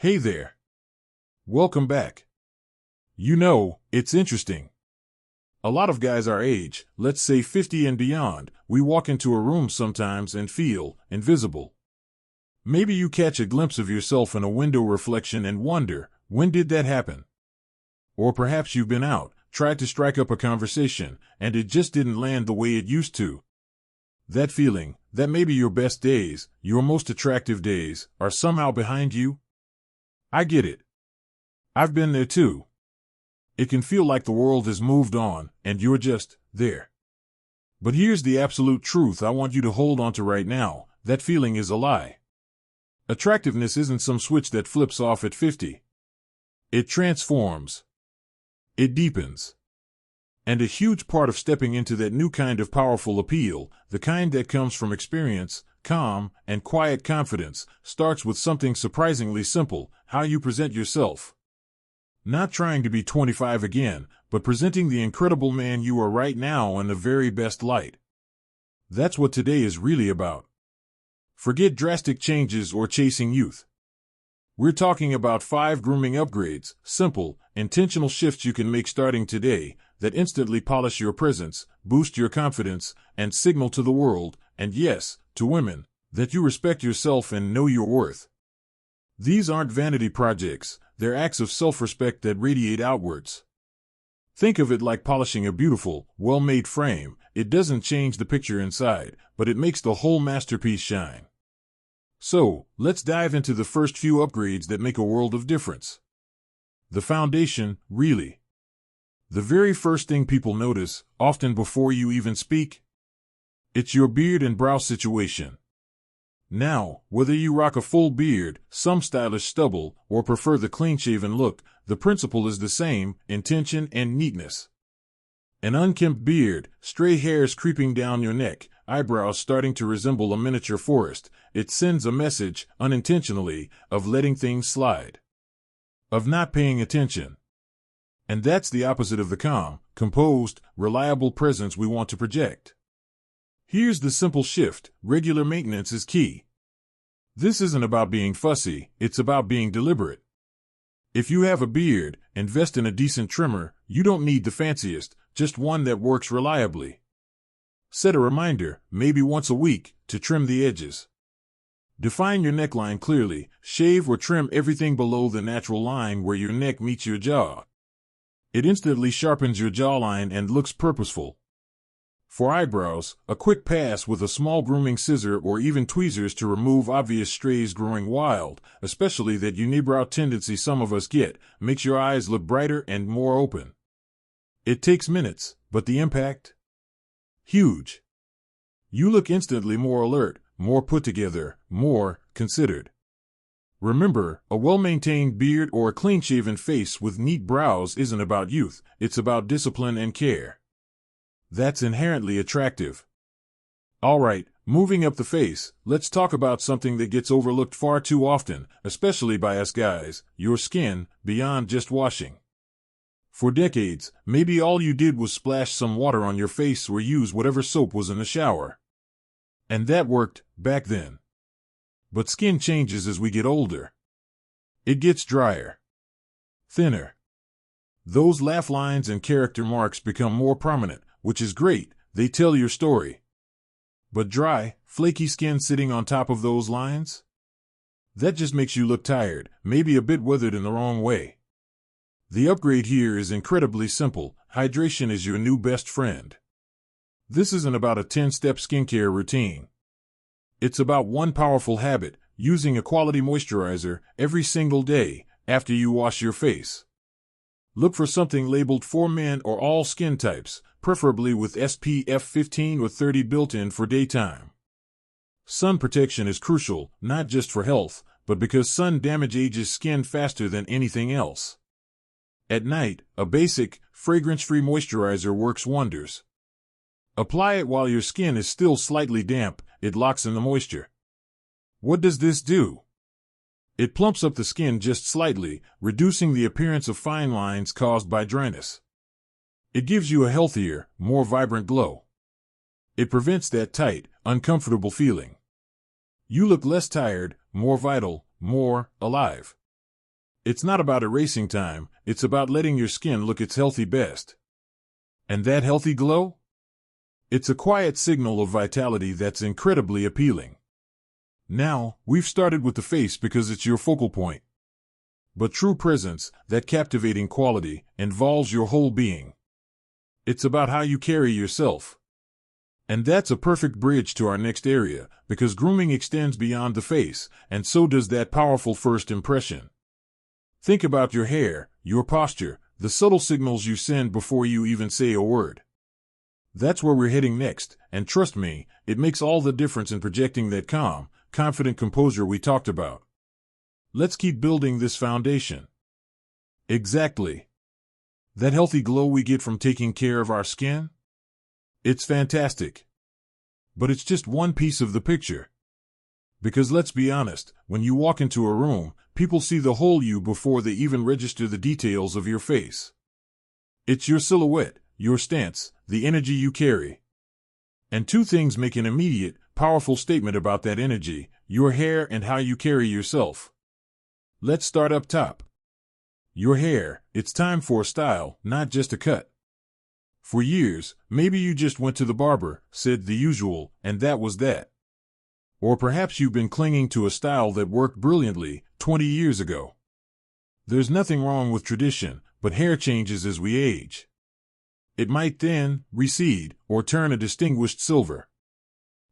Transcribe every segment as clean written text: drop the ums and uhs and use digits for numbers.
Hey there. Welcome back. You know, it's interesting. A lot of guys our age, let's say 50 and beyond, we walk into a room sometimes and feel invisible. Maybe you catch a glimpse of yourself in a window reflection and wonder, when did that happen? Or perhaps you've been out, tried to strike up a conversation, and it just didn't land the way it used to. That feeling, that maybe your best days, your most attractive days, are somehow behind you? I get it. I've been there too. It can feel like the world has moved on, and you're just there. But here's the absolute truth I want you to hold on to right now. That feeling is a lie. Attractiveness isn't some switch that flips off at 50. It transforms. It deepens. And a huge part of stepping into that new kind of powerful appeal, the kind that comes from experience, calm, and quiet confidence, starts with something surprisingly simple: how you present yourself. Not trying to be 25 again, but presenting the incredible man you are right now in the very best light. That's what today is really about. Forget drastic changes or chasing youth. We're talking about 5 grooming upgrades, simple, intentional shifts you can make starting today, that instantly polish your presence, boost your confidence, and signal to the world, and yes, to women, that you respect yourself and know your worth. These aren't vanity projects, they're acts of self-respect that radiate outwards. Think of it like polishing a beautiful, well-made frame. It doesn't change the picture inside, but it makes the whole masterpiece shine. So, let's dive into the first few upgrades that make a world of difference. The foundation, really. The very first thing people notice, often before you even speak, it's your beard and brow situation. Now, whether you rock a full beard, some stylish stubble, or prefer the clean-shaven look, the principle is the same: intention and neatness. An unkempt beard, stray hairs creeping down your neck, eyebrows starting to resemble a miniature forest, it sends a message, unintentionally, of letting things slide. Of not paying attention. And that's the opposite of the calm, composed, reliable presence we want to project. Here's the simple shift: regular maintenance is key. This isn't about being fussy, it's about being deliberate. If you have a beard, invest in a decent trimmer. You don't need the fanciest, just one that works reliably. Set a reminder, maybe once a week, to trim the edges. Define your neckline clearly, shave or trim everything below the natural line where your neck meets your jaw. It instantly sharpens your jawline and looks purposeful. For eyebrows, a quick pass with a small grooming scissor or even tweezers to remove obvious strays growing wild, especially that unibrow tendency some of us get, makes your eyes look brighter and more open. It takes minutes, but the impact? Huge. You look instantly more alert, more put together, more considered. Remember, a well-maintained beard or a clean-shaven face with neat brows isn't about youth, it's about discipline and care. That's inherently attractive. Alright, moving up the face, let's talk about something that gets overlooked far too often, especially by us guys: your skin, beyond just washing. For decades, maybe all you did was splash some water on your face or use whatever soap was in the shower. And that worked, back then. But skin changes as we get older. It gets drier. Thinner. Those laugh lines and character marks become more prominent, which is great, they tell your story. But dry, flaky skin sitting on top of those lines? That just makes you look tired, maybe a bit withered in the wrong way. The upgrade here is incredibly simple: hydration is your new best friend. This isn't about a 10-step skincare routine. It's about one powerful habit: using a quality moisturizer every single day after you wash your face. Look for something labeled for men or all skin types, preferably with SPF 15 or 30 built in for daytime. Sun protection is crucial, not just for health, but because sun damage ages skin faster than anything else. At night, a basic, fragrance-free moisturizer works wonders. Apply it while your skin is still slightly damp. It locks in the moisture. What does this do? It plumps up the skin just slightly, reducing the appearance of fine lines caused by dryness. It gives you a healthier, more vibrant glow. It prevents that tight, uncomfortable feeling. You look less tired, more vital, more alive. It's not about erasing time, it's about letting your skin look its healthy best. And that healthy glow? It's a quiet signal of vitality that's incredibly appealing. Now, we've started with the face because it's your focal point. But true presence, that captivating quality, involves your whole being. It's about how you carry yourself. And that's a perfect bridge to our next area, because grooming extends beyond the face, and so does that powerful first impression. Think about your hair, your posture, the subtle signals you send before you even say a word. That's where we're heading next, and trust me, it makes all the difference in projecting that calm, confident composure we talked about. Let's keep building this foundation. Exactly. That healthy glow we get from taking care of our skin? It's fantastic. But it's just one piece of the picture. Because let's be honest, when you walk into a room, people see the whole you before they even register the details of your face. It's your silhouette, your stance, the energy you carry. And two things make an immediate, powerful statement about that energy: your hair and how you carry yourself. Let's start up top. Your hair, it's time for a style, not just a cut. For years, maybe you just went to the barber, said the usual, and that was that. Or perhaps you've been clinging to a style that worked brilliantly 20 years ago. There's nothing wrong with tradition, but hair changes as we age. It might thin, recede, or turn a distinguished silver.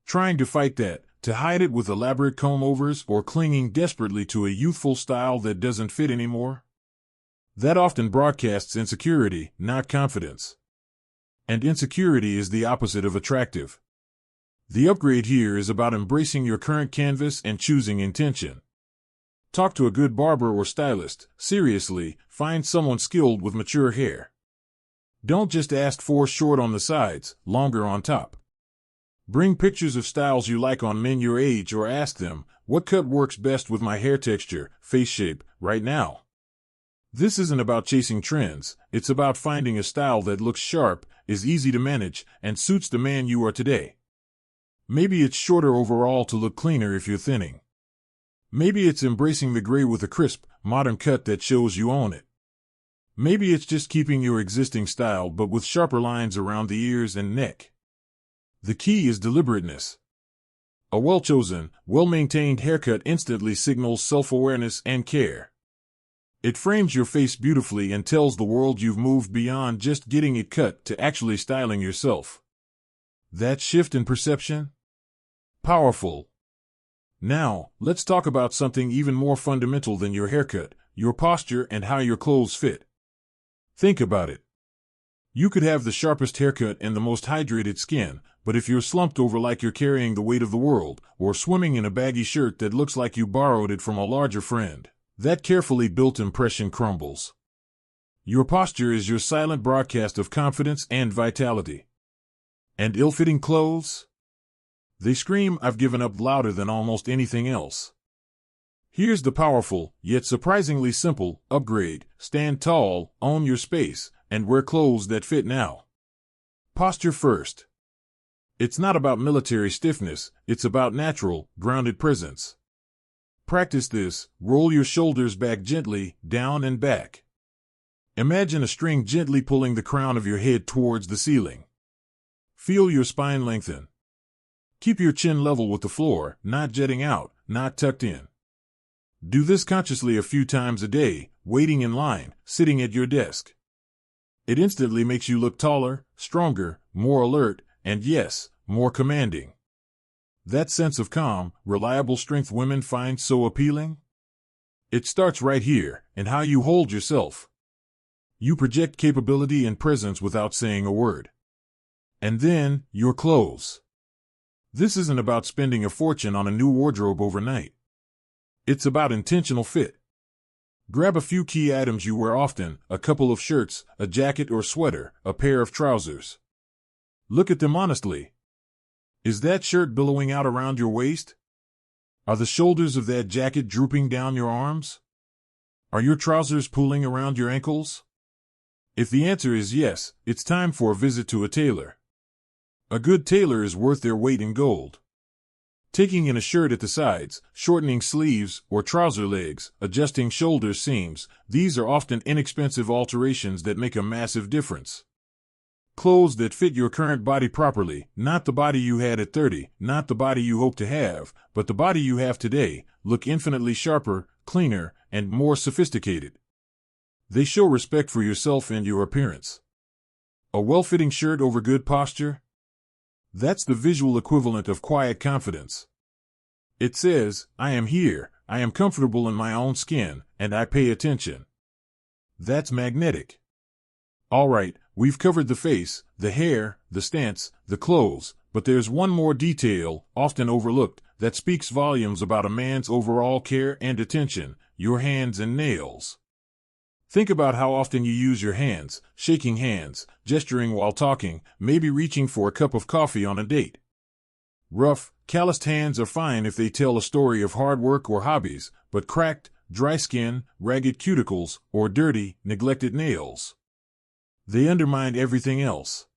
Trying to fight that, to hide it with elaborate comb-overs or clinging desperately to a youthful style that doesn't fit anymore? That often broadcasts insecurity, not confidence. And insecurity is the opposite of attractive. The upgrade here is about embracing your current canvas and choosing intention. Talk to a good barber or stylist. Seriously, find someone skilled with mature hair. Don't just ask for short on the sides, longer on top. Bring pictures of styles you like on men your age, or ask them, what cut works best with my hair texture, face shape, right now? This isn't about chasing trends, it's about finding a style that looks sharp, is easy to manage, and suits the man you are today. Maybe it's shorter overall to look cleaner if you're thinning. Maybe it's embracing the gray with a crisp, modern cut that shows you own it. Maybe it's just keeping your existing style but with sharper lines around the ears and neck. The key is deliberateness. A well-chosen, well-maintained haircut instantly signals self-awareness and care. It frames your face beautifully and tells the world you've moved beyond just getting it cut to actually styling yourself. That shift in perception? Powerful. Now, let's talk about something even more fundamental than your haircut, your posture and how your clothes fit. Think about it. You could have the sharpest haircut and the most hydrated skin, but if you're slumped over like you're carrying the weight of the world, or swimming in a baggy shirt that looks like you borrowed it from a larger friend, that carefully built impression crumbles. Your posture is your silent broadcast of confidence and vitality. And ill-fitting clothes? They scream, "I've given up," louder than almost anything else. Here's the powerful, yet surprisingly simple, upgrade: stand tall, own your space, and wear clothes that fit now. Posture first. It's not about military stiffness, it's about natural, grounded presence. Practice this: roll your shoulders back gently, down and back. Imagine a string gently pulling the crown of your head towards the ceiling. Feel your spine lengthen. Keep your chin level with the floor, not jetting out, not tucked in. Do this consciously a few times a day, waiting in line, sitting at your desk. It instantly makes you look taller, stronger, more alert, and yes, more commanding. That sense of calm, reliable strength women find so appealing? It starts right here, in how you hold yourself. You project capability and presence without saying a word. And then, your clothes. This isn't about spending a fortune on a new wardrobe overnight. It's about intentional fit. Grab a few key items you wear often: a couple of shirts, a jacket or sweater, a pair of trousers. Look at them honestly. Is that shirt billowing out around your waist? Are the shoulders of that jacket drooping down your arms? Are your trousers pooling around your ankles? If the answer is yes, it's time for a visit to a tailor. A good tailor is worth their weight in gold. Taking in a shirt at the sides, shortening sleeves or trouser legs, adjusting shoulder seams, these are often inexpensive alterations that make a massive difference. Clothes that fit your current body properly, not the body you had at 30, not the body you hope to have, but the body you have today, look infinitely sharper, cleaner, and more sophisticated. They show respect for yourself and your appearance. A well-fitting shirt over good posture? That's the visual equivalent of quiet confidence. It says, I am here, I am comfortable in my own skin, and I pay attention. That's magnetic. All right, we've covered the face, the hair, the stance, the clothes, but there's one more detail, often overlooked, that speaks volumes about a man's overall care and attention: your hands and nails. Think about how often you use your hands, shaking hands, gesturing while talking, maybe reaching for a cup of coffee on a date. Rough, calloused hands are fine if they tell a story of hard work or hobbies, but cracked, dry skin, ragged cuticles, or dirty, neglected nails, they undermine everything else.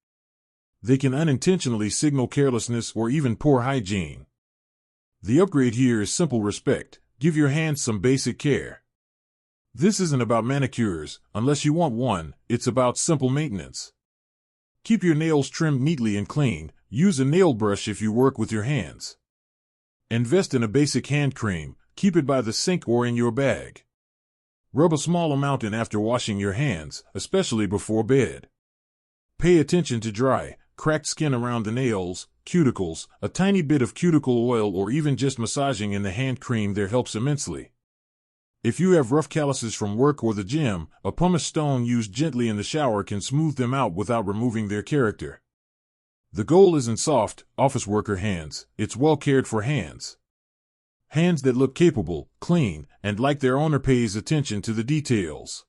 They can unintentionally signal carelessness or even poor hygiene. The upgrade here is simple respect. Give your hands some basic care. This isn't about manicures, unless you want one, it's about simple maintenance. Keep your nails trimmed neatly and clean. Use a nail brush if you work with your hands. Invest in a basic hand cream. Keep it by the sink or in your bag. Rub a small amount in after washing your hands, especially before bed. Pay attention to dry, cracked skin around the nails, cuticles. A tiny bit of cuticle oil or even just massaging in the hand cream there helps immensely. If you have rough calluses from work or the gym, a pumice stone used gently in the shower can smooth them out without removing their character. The goal isn't soft, office worker hands, it's well cared for hands. Hands that look capable, clean, and like their owner pays attention to the details.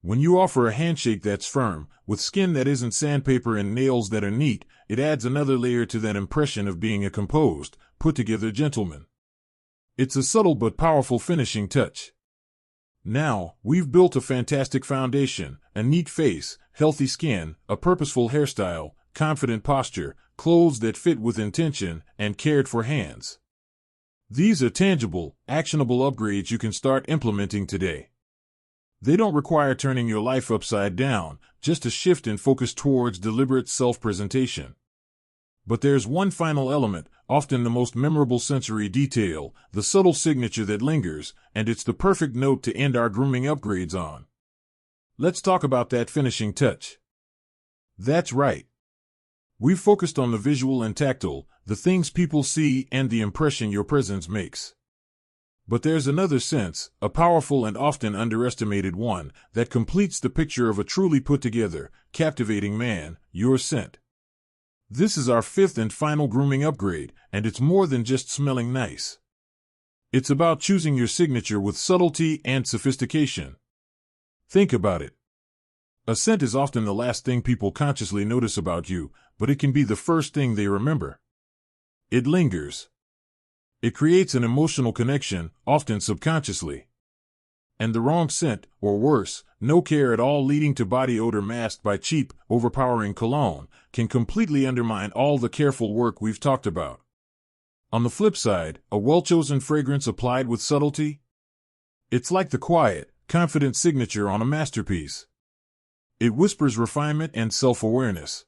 When you offer a handshake that's firm, with skin that isn't sandpaper and nails that are neat, it adds another layer to that impression of being a composed, put-together gentleman. It's a subtle but powerful finishing touch. Now, we've built a fantastic foundation: a neat face, healthy skin, a purposeful hairstyle, confident posture, clothes that fit with intention, and cared for hands. These are tangible, actionable upgrades you can start implementing today. They don't require turning your life upside down, just a shift in focus towards deliberate self-presentation. But there's one final element, often the most memorable sensory detail, the subtle signature that lingers, and it's the perfect note to end our grooming upgrades on. Let's talk about that finishing touch. That's right. We've focused on the visual and tactile, the things people see and the impression your presence makes. But there's another sense, a powerful and often underestimated one, that completes the picture of a truly put-together, captivating man: your scent. This is our fifth and final grooming upgrade, and it's more than just smelling nice. It's about choosing your signature with subtlety and sophistication. Think about it. A scent is often the last thing people consciously notice about you, but it can be the first thing they remember. It lingers. It creates an emotional connection, often subconsciously. And the wrong scent, or worse, no care at all, leading to body odor masked by cheap, overpowering cologne, can completely undermine all the careful work we've talked about. On the flip side, a well-chosen fragrance applied with subtlety? It's like the quiet, confident signature on a masterpiece. It whispers refinement and self-awareness.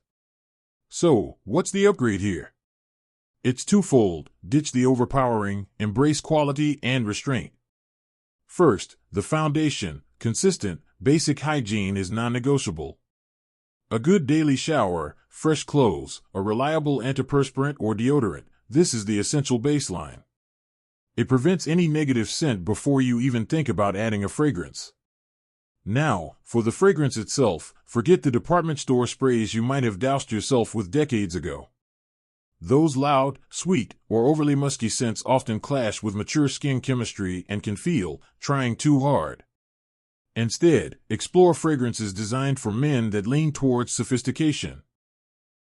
So, what's the upgrade here? It's twofold: ditch the overpowering, embrace quality and restraint. First, the foundation: consistent, basic hygiene is non-negotiable. A good daily shower, fresh clothes, a reliable antiperspirant or deodorant, this is the essential baseline. It prevents any negative scent before you even think about adding a fragrance. Now, for the fragrance itself, forget the department store sprays you might have doused yourself with decades ago. Those loud, sweet, or overly musky scents often clash with mature skin chemistry and can feel trying too hard. Instead, explore fragrances designed for men that lean towards sophistication.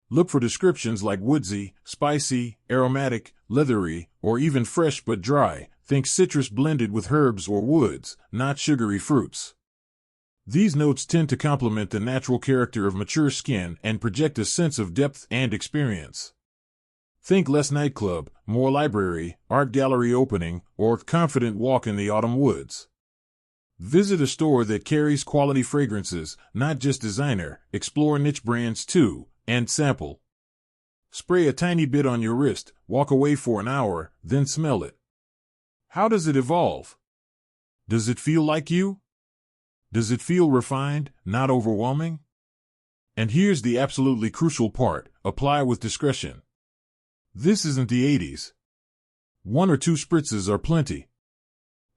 Look for descriptions like woodsy, spicy, aromatic, leathery, or even fresh but dry. Think citrus blended with herbs or woods, not sugary fruits. These notes tend to complement the natural character of mature skin and project a sense of depth and experience. Think less nightclub, more library, art gallery opening, or confident walk in the autumn woods. Visit a store that carries quality fragrances, not just designer, explore niche brands too, and sample. Spray a tiny bit on your wrist, walk away for an hour, then smell it. How does it evolve? Does it feel like you? Does it feel refined, not overwhelming? And here's the absolutely crucial part: apply with discretion. This isn't the 80s. 1 or 2 spritzes are plenty.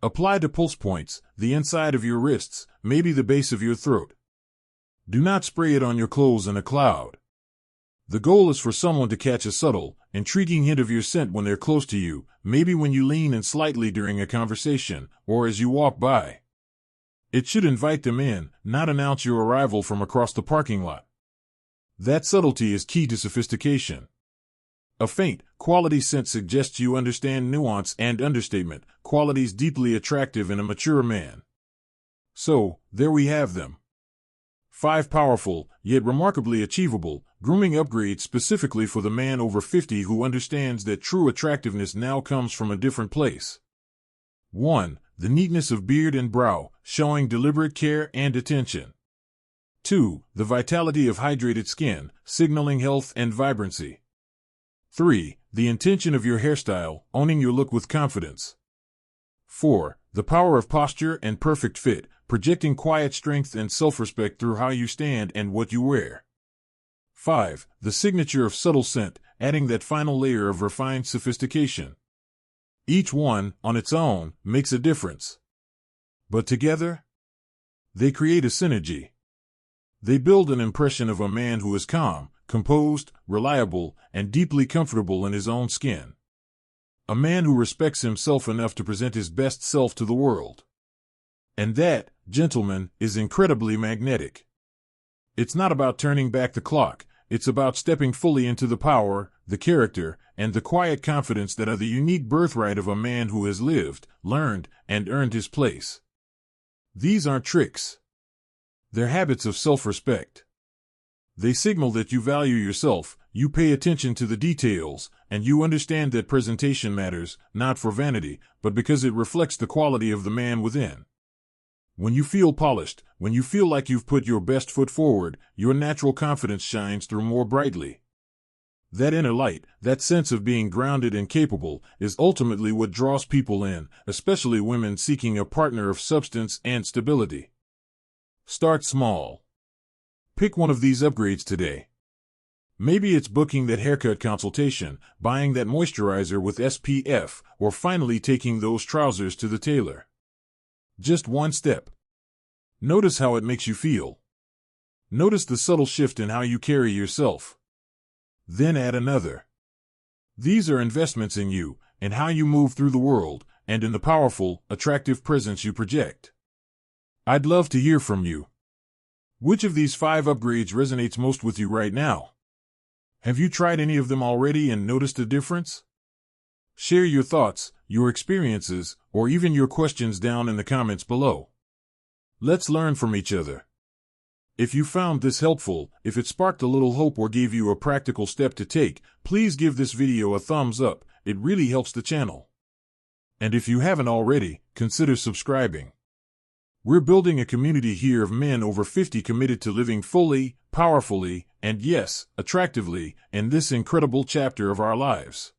Apply to pulse points, the inside of your wrists, maybe the base of your throat. Do not spray it on your clothes in a cloud. The goal is for someone to catch a subtle, intriguing hint of your scent when they're close to you, maybe when you lean in slightly during a conversation, or as you walk by. It should invite them in, not announce your arrival from across the parking lot. That subtlety is key to sophistication. A faint, quality scent suggests you understand nuance and understatement, qualities deeply attractive in a mature man. So, there we have them. 5 powerful, yet remarkably achievable, grooming upgrades specifically for the man over 50 who understands that true attractiveness now comes from a different place. 1. The neatness of beard and brow, showing deliberate care and attention. 2. The vitality of hydrated skin, signaling health and vibrancy. 3. The intention of your hairstyle, owning your look with confidence. 4. The power of posture and perfect fit, projecting quiet strength and self-respect through how you stand and what you wear. 5. The signature of subtle scent, adding that final layer of refined sophistication. Each one, on its own, makes a difference. But together, they create a synergy. They build an impression of a man who is calm, composed, reliable, and deeply comfortable in his own skin. A man who respects himself enough to present his best self to the world. And that, gentlemen, is incredibly magnetic. It's not about turning back the clock, it's about stepping fully into the power, the character, and the quiet confidence that are the unique birthright of a man who has lived, learned, and earned his place. These aren't tricks. They're habits of self-respect. They signal that you value yourself, you pay attention to the details, and you understand that presentation matters, not for vanity, but because it reflects the quality of the man within. When you feel polished, when you feel like you've put your best foot forward, your natural confidence shines through more brightly. That inner light, that sense of being grounded and capable, is ultimately what draws people in, especially women seeking a partner of substance and stability. Start small. Pick one of these upgrades today. Maybe it's booking that haircut consultation, buying that moisturizer with SPF, or finally taking those trousers to the tailor. Just one step. Notice how it makes you feel. Notice the subtle shift in how you carry yourself. Then add another. These are investments in you, and how you move through the world, and in the powerful, attractive presence you project. I'd love to hear from you. Which of these 5 upgrades resonates most with you right now? Have you tried any of them already and noticed a difference? Share your thoughts, your experiences, or even your questions down in the comments below. Let's learn from each other. If you found this helpful, if it sparked a little hope or gave you a practical step to take, please give this video a thumbs up. It really helps the channel. And if you haven't already, consider subscribing. We're building a community here of men over 50 committed to living fully, powerfully, and yes, attractively, in this incredible chapter of our lives.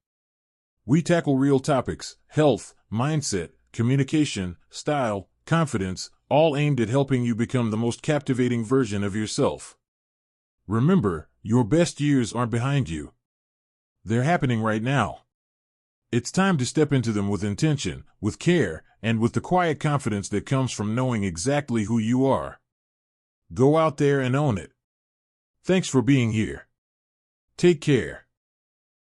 We tackle real topics: health, mindset, communication, style, confidence, all aimed at helping you become the most captivating version of yourself. Remember, your best years aren't behind you. They're happening right now. It's time to step into them with intention, with care, and with the quiet confidence that comes from knowing exactly who you are. Go out there and own it. Thanks for being here. Take care.